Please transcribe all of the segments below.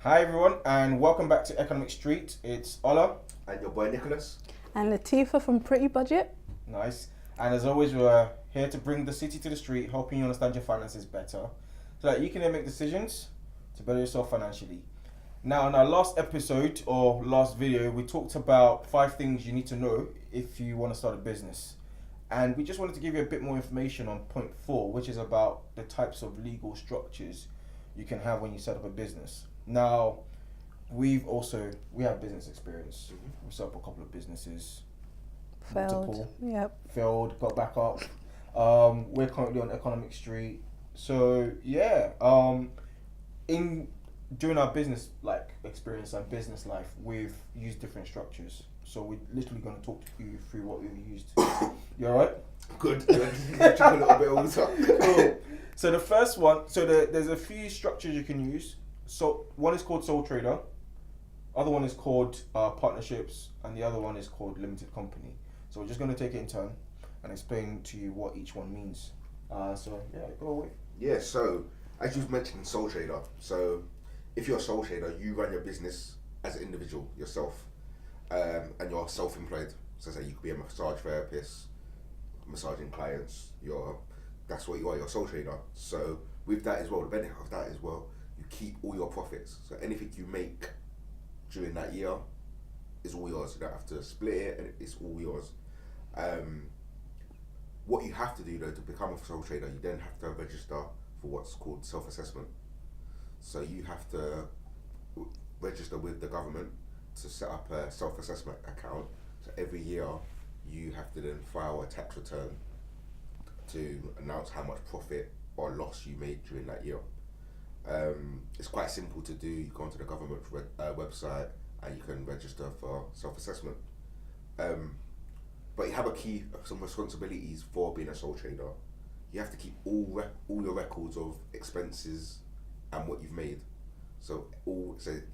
Hi everyone, and welcome back to Economic Street. It's Ola. And your boy Nicholas. And Latifat from Pretty Budget. Nice. And as always, we're here to bring the city to the street, helping you understand your finances better, so that you can then make decisions to better yourself financially. Now, in our last episode or last video, we talked about 5 things you need to know if you want to start a business. And we just wanted to give you a bit more information on point 4, which is about the types of legal structures you can have when you set up a business. Now, we have business experience. We set up a couple of businesses. Failed. Yep. Failed, got back up. We're currently on Economic Street. So yeah, during our business experience and business life, we've used different structures. So we're literally going to talk to you through what we've used. You alright? Good. A little bit all the time. Cool. So the first one, there's a few structures you can use. So one is called sole trader, other one is called partnerships, and the other one is called limited company. So we're just going to take it in turn and explain to you what each one means. So yeah, go away. Yeah, so as you've mentioned, sole trader. So if you're a sole trader, you run your business as an individual yourself, and you're self-employed. So say you could be a massage therapist, massaging clients. That's what you are. You're a sole trader. So with that as well, the benefit of that as well, you keep all your profits. So anything you make during that year is all yours. You don't have to split it, and it's all yours. What you have to do though to become a sole trader, you then have to register for what's called self-assessment. So you have to register with the government to set up a self-assessment account. So every year you have to then file a tax return to announce how much profit or loss you made during that year. It's quite simple to do. You go onto the government website and you can register for self-assessment. But you have some responsibilities for being a sole trader. You have to keep all your records of expenses and what you've made. So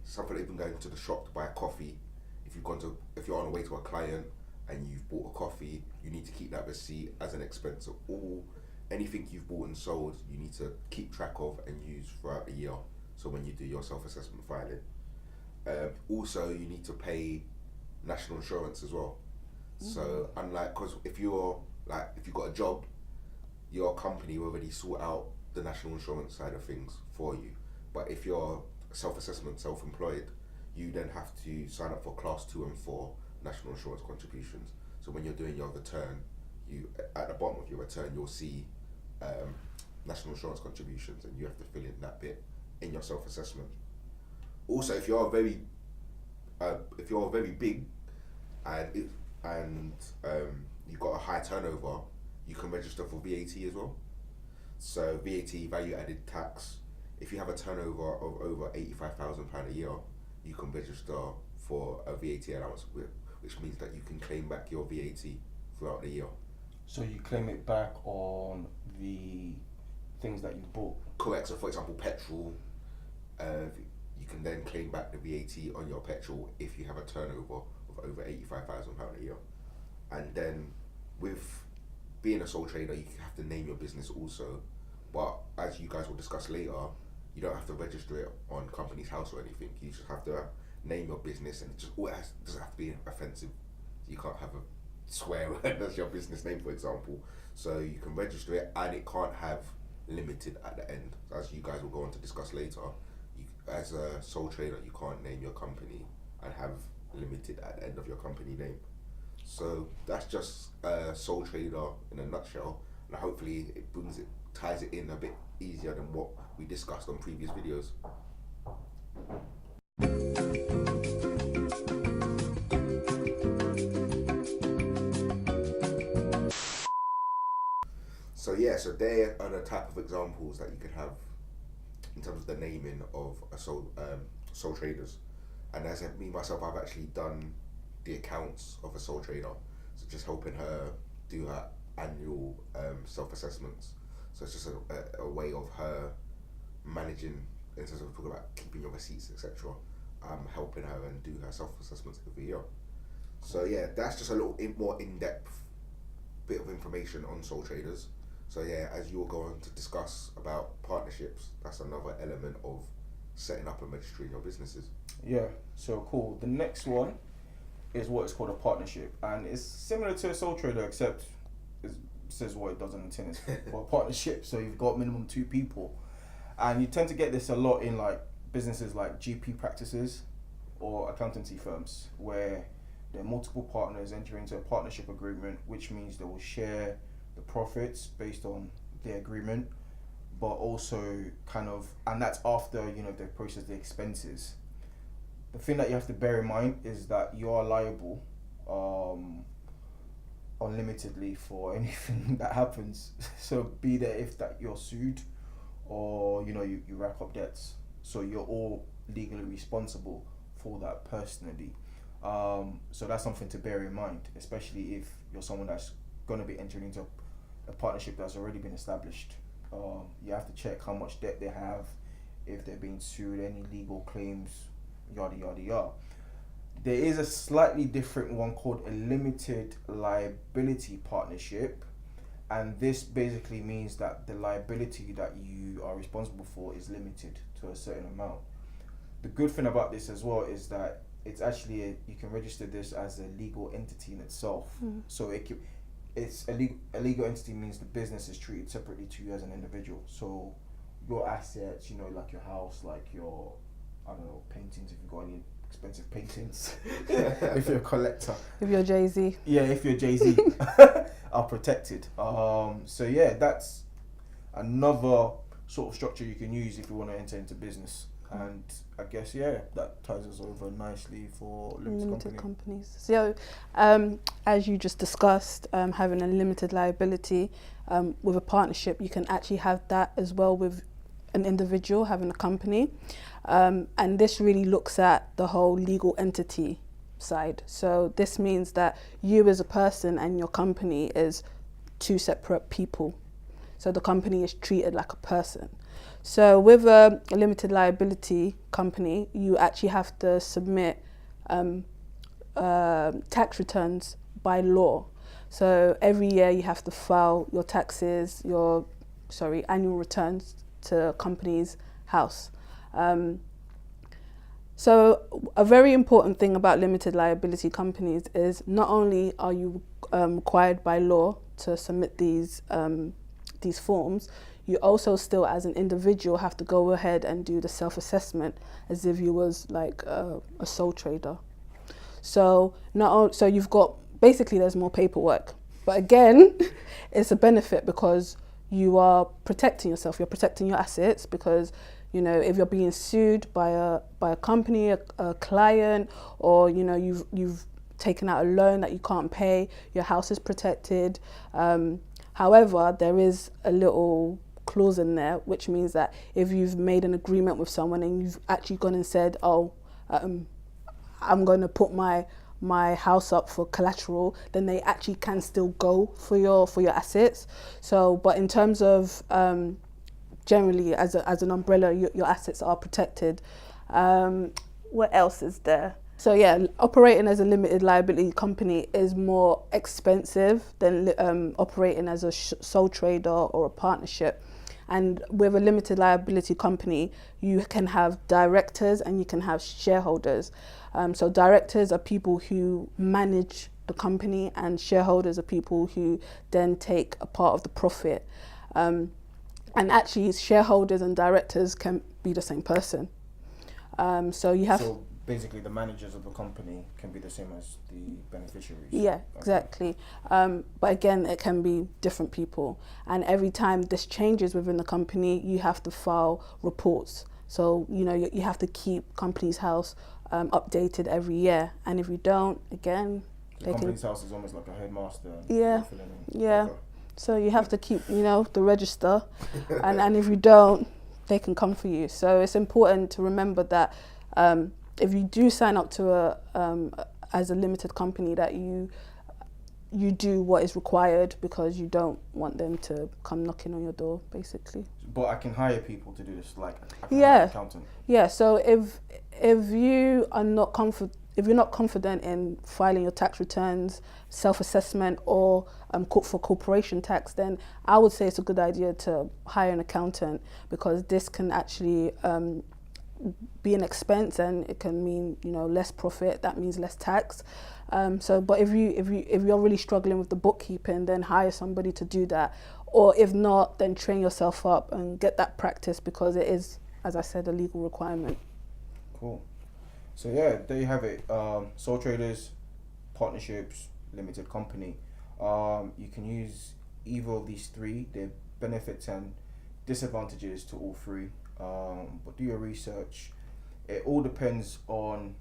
something even going to the shop to buy a coffee. If you're on the way to a client and you've bought a coffee, you need to keep that receipt as an expense. So anything you've bought and sold, you need to keep track of and use throughout the year. So when you do your self-assessment filing, also you need to pay national insurance as well. So unlike, because if you've got a job, your company will already sort out the national insurance side of things for you. But if you're self-assessment, self-employed, you then have to sign up for class 2 and 4 national insurance contributions. So when you're doing your return, at the bottom of your return you'll see national insurance contributions, and you have to fill in that bit in your self-assessment. Also, if you're very big and you've got a high turnover, you can register for VAT as well. So VAT, value added tax. If you have a turnover of over £85,000 a year, you can register for a VAT allowance, which means that you can claim back your VAT throughout the year. So you claim it back on the things that you bought? Correct. So for example, petrol, you can then claim back the VAT on your petrol if you have a turnover of over £85,000 a year. And then with being a sole trader, you have to name your business also. But as you guys will discuss later, you don't have to register it on Companies House or anything. You just have to name your business, and it doesn't have to be offensive. You can't have a swear word as your business name, for example. So you can register it, and it can't have limited at the end. So as you guys will go on to discuss later, as a sole trader, you can't name your company and have limited at the end of your company name. So that's just a sole trader in a nutshell, and hopefully it ties it in a bit easier than what we discussed on previous videos. So there are the type of examples that you could have in terms of the naming of a sole traders. And as me myself, I've actually done the accounts of a sole trader, so just helping her do her annual self-assessments. So it's just a way of her managing, in terms of talking about keeping your receipts, etc. Helping her and do her self-assessments every year. So yeah, that's just a little more in-depth bit of information on sole traders. So yeah, as you're going to discuss about partnerships, that's another element of setting up a registry in your businesses. Yeah, so cool. The next one is what is called a partnership, and it's similar to a sole trader, except it says what it does on the tin. It's for a partnership, so you've got minimum 2 people, and you tend to get this a lot in like businesses like GP practices or accountancy firms, where there are multiple partners enter into a partnership agreement, which means they will share the profits based on the agreement, but also kind of, and that's after they process the expenses. The thing that you have to bear in mind is that you are liable unlimitedly for anything that happens. So be there if that you're sued, or you rack up debts. So you're all legally responsible for that personally. So that's something to bear in mind, especially if you're someone that's going to be entering into a partnership that's already been established. You have to check how much debt they have, if they're being sued, any legal claims, yada yada yada. There is a slightly different one called a limited liability partnership, and this basically means that the liability that you are responsible for is limited to a certain amount. The good thing about this as well is that it's actually you can register this as a legal entity in itself. So it's a legal entity means the business is treated separately to you as an individual. So your assets, like your house, like your paintings, if you've got any expensive paintings, if you're a collector, If you're Jay-Z. yeah, if you're Jay-Z, are protected. So yeah, that's another sort of structure you can use if you want to enter into business. And I guess that ties us over nicely for limited companies. So as you just discussed, having a limited liability with a partnership, you can actually have that as well with an individual having a company, and this really looks at the whole legal entity side. So this means that you as a person and your company is 2 separate people. So the company is treated like a person. So with a limited liability company, you actually have to submit tax returns by law. So every year you have to file your taxes, annual returns to Companies House. So a very important thing about limited liability companies is not only are you required by law to submit these forms, you also still as an individual have to go ahead and do the self-assessment as if you was like a sole trader. So you've got, basically there's more paperwork, but again it's a benefit because you are protecting yourself, you're protecting your assets, because if you're being sued by a company, a client, or you've taken out a loan that you can't pay, your house is protected. However, there is a little clause in there which means that if you've made an agreement with someone and you've actually gone and said, I'm going to put my house up for collateral, then they actually can still go for your assets. So, but in terms of generally as an umbrella, your assets are protected. What else is there? So yeah, operating as a limited liability company is more expensive than operating as a sole trader or a partnership. And with a limited liability company, you can have directors and you can have shareholders. So directors are people who manage the company, and shareholders are people who then take a part of the profit. And actually, shareholders and directors can be the same person. So you have... So basically, the managers of the company can be the same as the beneficiaries. Yeah, exactly. But again, it can be different people. And every time this changes within the company, you have to file reports. So, you have to keep Companies House updated every year. And if you don't, again... Companies House is almost like a headmaster. Yeah. Okay. So you have to keep, the register. and if you don't, they can come for you. So it's important to remember that if you do sign up to as a limited company, that you do what is required, because you don't want them to come knocking on your door, basically. But I can hire people to do this, like an accountant. Yeah. So if you are not if you're not confident in filing your tax returns, self-assessment, or for corporation tax, then I would say it's a good idea to hire an accountant, because this can actually be an expense, and it can mean, you know, less profit. That means less tax. But if you're really struggling with the bookkeeping, then hire somebody to do that. Or if not, then train yourself up and get that practice, because it is, as I said, a legal requirement. Cool. So yeah, there you have it. Sole traders, partnerships, limited company. You can use either of these three. Their benefits and disadvantages to all three. But do your research. It all depends on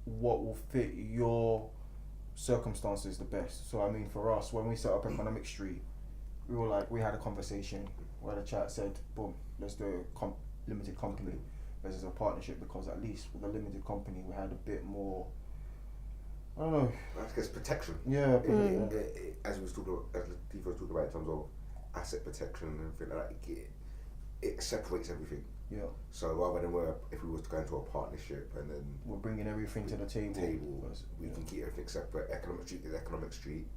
what will fit your circumstances the best. So I mean, for us, when we set up Economic Street, we had a conversation where the chat said, boom, let's do a limited company versus a partnership, because at least with a limited company we had a bit more, I don't know, I guess protection. Yeah. As Latifat was talking about in terms of asset protection and everything like that, it separates everything. Yeah. So rather than if we was to go into a partnership and then we're bringing everything to the table, we can keep everything separate. Economic Street is Economic Street.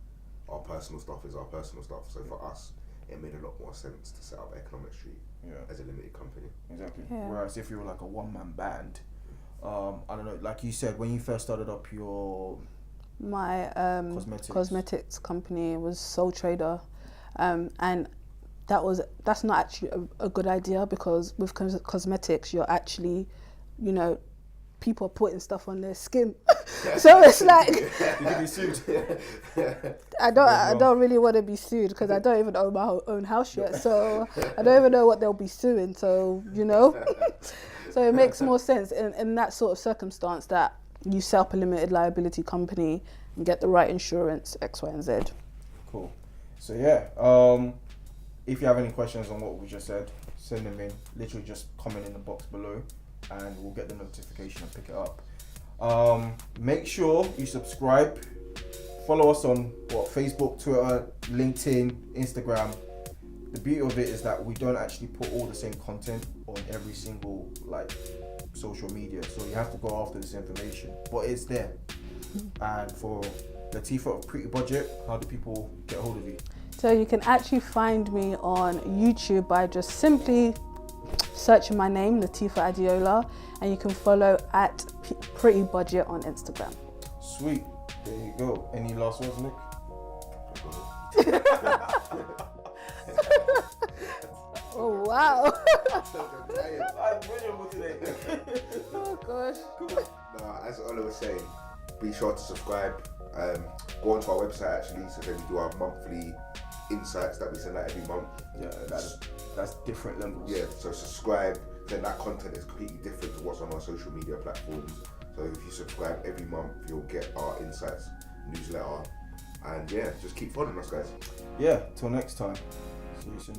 Our personal stuff is our personal stuff. So for us, it made a lot more sense to set up Economic Street as a limited company. Exactly. Yeah. Whereas if you were like a one-man band, I don't know, like you said, when you first started up my cosmetics company was sole trader, and that's not actually a good idea, because with cosmetics you're actually, you know, people are putting stuff on their skin. So it's like you can be sued. I don't really want to be sued, because I don't even own my own house yet, so I don't even know what they'll be suing. So, you know, so it makes more sense in that sort of circumstance that you set up a limited liability company and get the right insurance, X, Y, and Z. Cool. So yeah, if you have any questions on what we just said, send them in. Literally just comment in the box below, and we'll get the notification and pick it up. Make sure you subscribe. Follow us on Facebook, Twitter, LinkedIn, Instagram. The beauty of it is that we don't actually put all the same content on every single social media, so you have to go after this information, but it's there. And for Latifat of Pretty Budget, how do people get hold of you? So you can actually find me on YouTube by just simply searching my name, Latifat Adiola, and you can follow at Pretty Budget on Instagram. Sweet. There you go. Any last words, Nick? Oh wow. Oh gosh. As Ola was saying, be sure to subscribe. Go onto our website actually, so then we do our monthly insights that we send out every month. Yeah, that's different levels. Yeah, so subscribe. Then that content is completely different to what's on our social media platforms. So if you subscribe every month, you'll get our insights newsletter. And yeah, just keep following us, guys. Yeah, till next time. See you soon.